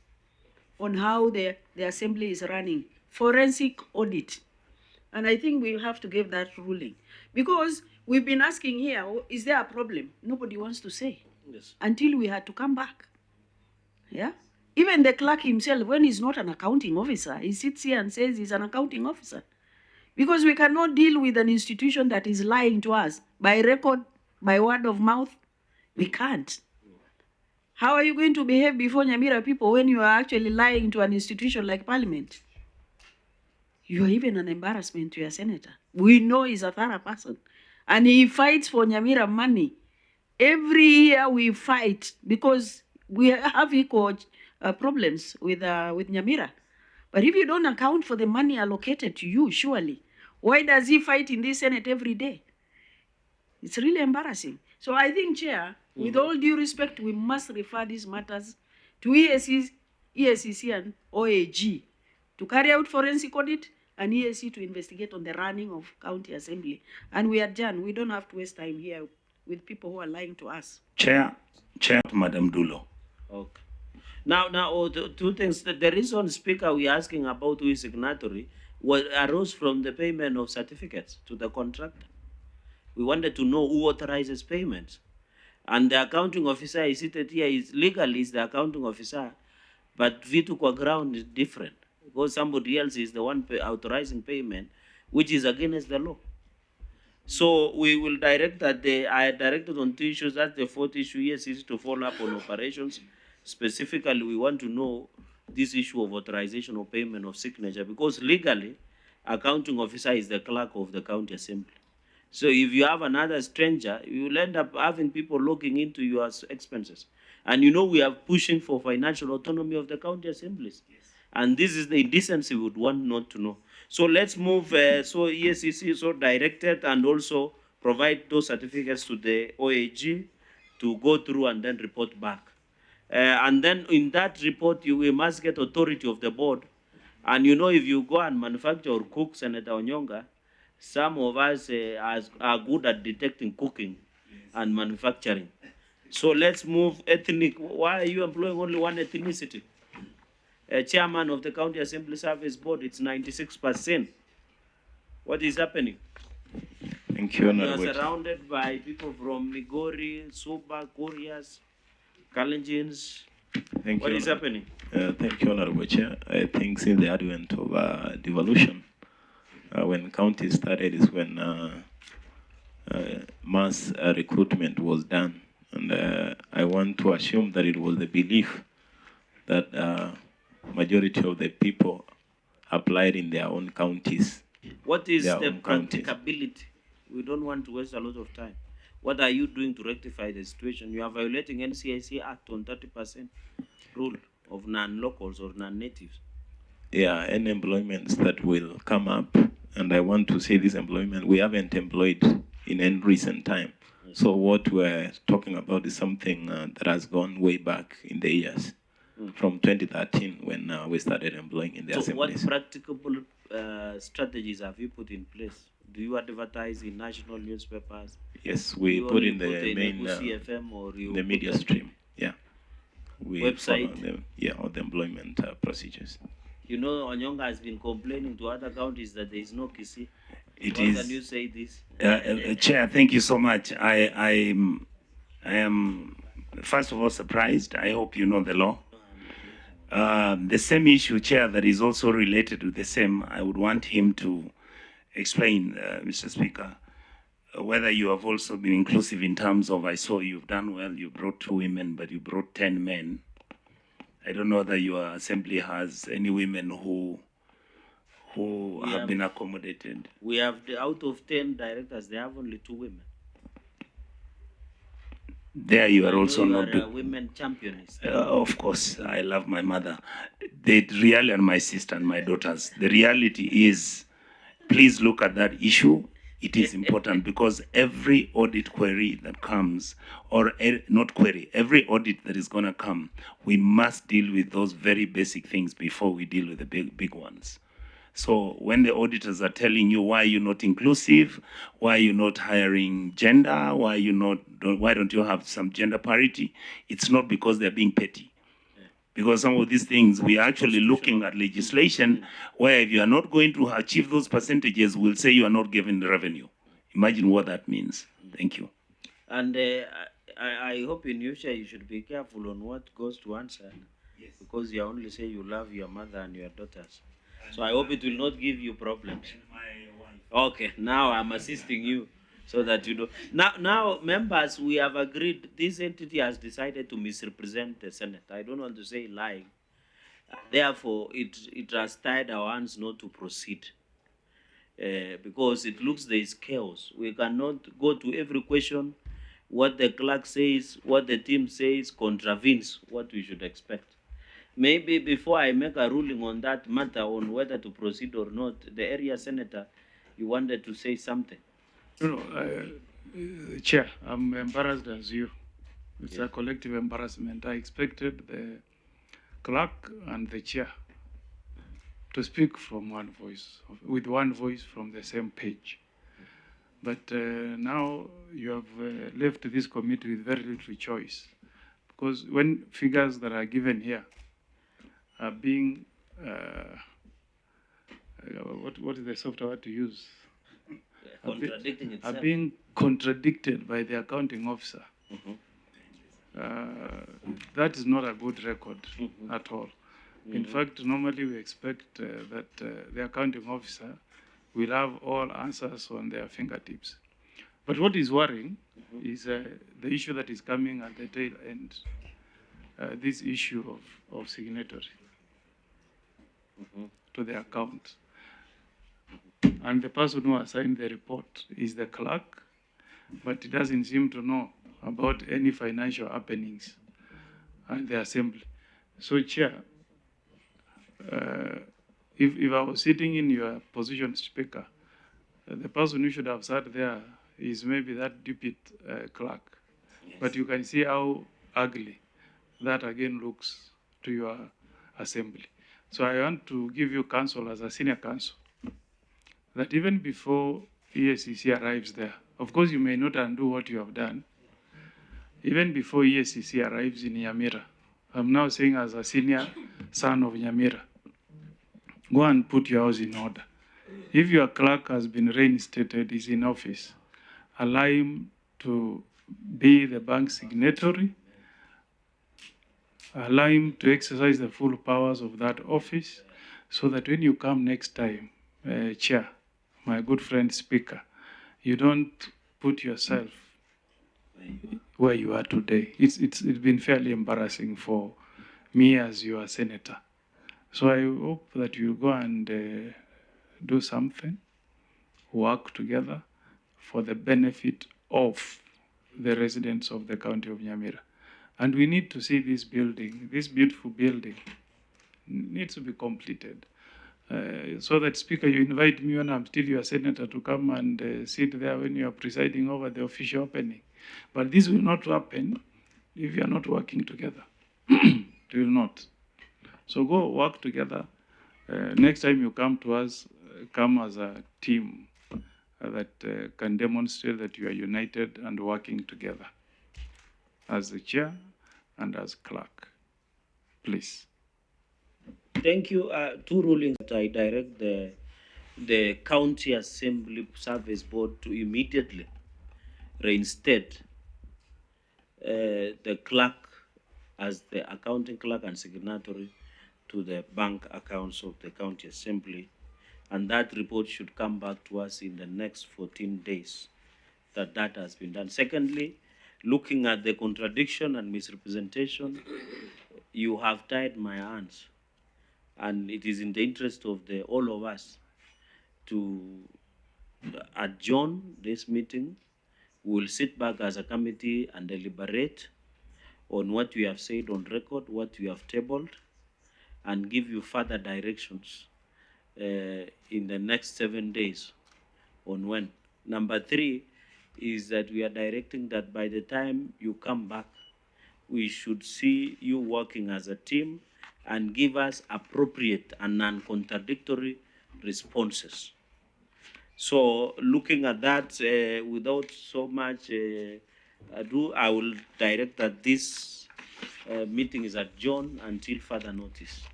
S4: on how the assembly is running, forensic audit. And I think we have to give that ruling. Because we've been asking here, is there a problem? Nobody wants to say.
S1: Yes.
S4: Until we had to come back. Yeah? Even the clerk himself, when he's not an accounting officer, he sits here and says he's an accounting officer. Because we cannot deal with an institution that is lying to us by record, by word of mouth. We can't. How are you going to behave before Nyamira people when you are actually lying to an institution like Parliament? You are even an embarrassment to your senator. We know he's a thorough person. And he fights for Nyamira money. Every year we fight because we have equal problems with Nyamira. But if you don't account for the money allocated to you, surely, why does he fight in this Senate every day? It's really embarrassing. So I think, Chair, with all due respect, we must refer these matters to EACC and OAG to carry out forensic audit and EAC to investigate on the running of County Assembly. And we adjourn. We don't have to waste time here with people who are lying to us.
S8: Chair, Madam Dulo.
S1: Okay. Now, two things. The reason, Speaker, we are asking about who is signatory arose from the payment of certificates to the contractor. We wanted to know who authorizes payments. And the accounting officer is seated here, legally is the accounting officer, but vitu kwa ground is different. Because somebody else is the one authorizing payment, which is against the law. So we will direct that I directed on 2 issues. That's the 4th issue. Yes, is to follow up on operations. Specifically, we want to know this issue of authorization of payment of signature, because legally, accounting officer is the clerk of the county assembly. So if you have another stranger, you will end up having people looking into your expenses. And you know we are pushing for financial autonomy of the county assemblies. Yes. And this is the indecency we would want not to know. So let's move, so EACC so directed and also provide those certificates to the OAG to go through and then report back. And then in that report, we must get authority of the board. And you know, if you go and manufacture or cook, Senator Onyonga, some of us are good at detecting cooking and manufacturing. So let's move ethnic. Why are you employing only one ethnicity? Chairman of the County Assembly Service Board, it's 96%. What is happening?
S6: Thank you,
S1: You are surrounded by people from Migori, Suba, Koreas. Kalenjins,
S6: Thank
S1: what
S6: you.
S1: is happening?
S6: Thank you, Honorable Chair. I think since the advent of devolution, when counties started is when mass recruitment was done. And I want to assume that it was the belief that majority of the people applied in their own counties.
S1: What is
S6: their
S1: the
S6: own counties.
S1: practicability? We don't want to waste a lot of time. What are you doing to rectify the situation? You are violating NCIC Act on 30% rule of non-locals or non-natives.
S6: Yeah, any employments that will come up, and I want to say this employment, we haven't employed in any recent time. So what we're talking about is something that has gone way back in the years, from 2013 when we started employing in the
S1: So
S6: assemblies.
S1: what practicable strategies have you put in place? Do you advertise in national newspapers?
S6: Yes, we
S1: You
S6: put
S1: only
S6: in the main
S1: Kisii FM, or you
S6: the media
S1: put
S6: stream. Yeah, we
S1: website?
S6: follow all the employment procedures.
S1: You know, Onyonga has been complaining to other counties that there is no Kisii.
S8: It
S1: What
S8: is.
S1: can you say this?
S8: Chair, thank you so much. I am first of all surprised. I hope you know the law. The same issue, Chair, that is also related to the same, I would want him to explain, Mr. Speaker, whether you have also been inclusive in terms of, I saw you've done well, you brought 2 women, but you brought 10 men. I don't know that your assembly has any women who have been accommodated.
S1: We have, out of 10 directors, they have only 2 women.
S8: There you are also
S1: you
S8: not
S1: are a women championist.
S8: of course, I love my mother. The reality, and my sister and my daughters, the reality is, please look at that issue. It is important because every audit query that comes, or not query, every audit that is going to come, we must deal with those very basic things before we deal with the big ones. So when the auditors are telling you why you're not inclusive, why you're not hiring gender, why don't you have some gender parity, it's not because they're being petty. Because some of these things, we are actually looking at legislation where if you are not going to achieve those percentages, we'll say you are not given the revenue. Imagine what that means. Thank you.
S1: And I hope in future you should be careful on what goes to answer. Yes. Because you only say you love your mother and your daughters. So I hope it will not give you problems. Okay, now I'm assisting you so that you know. Now, members, we have agreed this entity has decided to misrepresent the Senate. I don't want to say lying. Therefore, it has tied our hands not to proceed. Because it looks there is chaos. We cannot go to every question. What the clerk says, what the team says contravenes what we should expect. Maybe before I make a ruling on that matter, on whether to proceed or not, the area senator, you wanted to say something.
S5: No, Chair, I'm embarrassed as you. It's a collective embarrassment. I expected the clerk and the chair to speak from one voice, with one voice from the same page. But now you have left this committee with very little choice. Because when figures that are given here are being, what is the software to use?
S1: Contradicting itself.
S5: Are being contradicted by the accounting officer. That is not a good record at all. In fact, normally we expect that the accounting officer will have all answers on their fingertips. But what is worrying is the issue that is coming at the tail end, this issue of signatory to the account. And the person who assigned the report is the clerk, but he doesn't seem to know about any financial happenings at the assembly. So, Chair, if I was sitting in your position, Speaker, the person who should have sat there is maybe that deputy clerk. Yes. But you can see how ugly that again looks to your assembly. So I want to give you counsel as a senior counsel that even before ESCC arrives there, of course you may not undo what you have done, even before ESCC arrives in Nyamira, I'm now saying as a senior son of Nyamira, go and put your house in order. If your clerk has been reinstated, is in office, allow him to be the bank signatory allow him to exercise the full powers of that office, so that when you come next time, Chair, my good friend Speaker, you don't put yourself where you are today. It's been fairly embarrassing for me as your senator. So I hope that you go and do something, work together for the benefit of the residents of the county of Nyamira. And we need to see this building, this beautiful building, needs to be completed. So that, Speaker, you invite me when I'm still your senator to come and sit there when you are presiding over the official opening. But this will not happen if you are not working together. It will not. So go work together. Next time you come to us, come as a team that can demonstrate that you are united and working together as the chair and as clerk. Please.
S1: Thank you. Two rulings that I direct the County Assembly Service Board to immediately reinstate the clerk as the accounting clerk and signatory to the bank accounts of the County Assembly. And that report should come back to us in the next 14 days that has been done. Secondly, looking at the contradiction and misrepresentation, you have tied my hands. And it is in the interest of all of us to adjourn this meeting. We will sit back as a committee and deliberate on what we have said on record, what we have tabled, and give you further directions in the next 7 days on when. Number 3 is that we are directing that by the time you come back, we should see you working as a team and give us appropriate and non-contradictory responses. So looking at that, without so much ado, I will direct that this meeting is adjourned until further notice.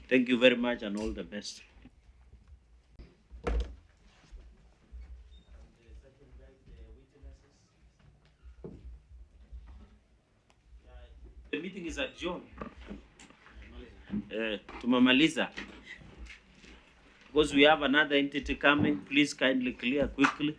S1: Thank you very much and all the best. The meeting is adjourned. Tumemaliza. Because we have another entity coming, please kindly clear quickly.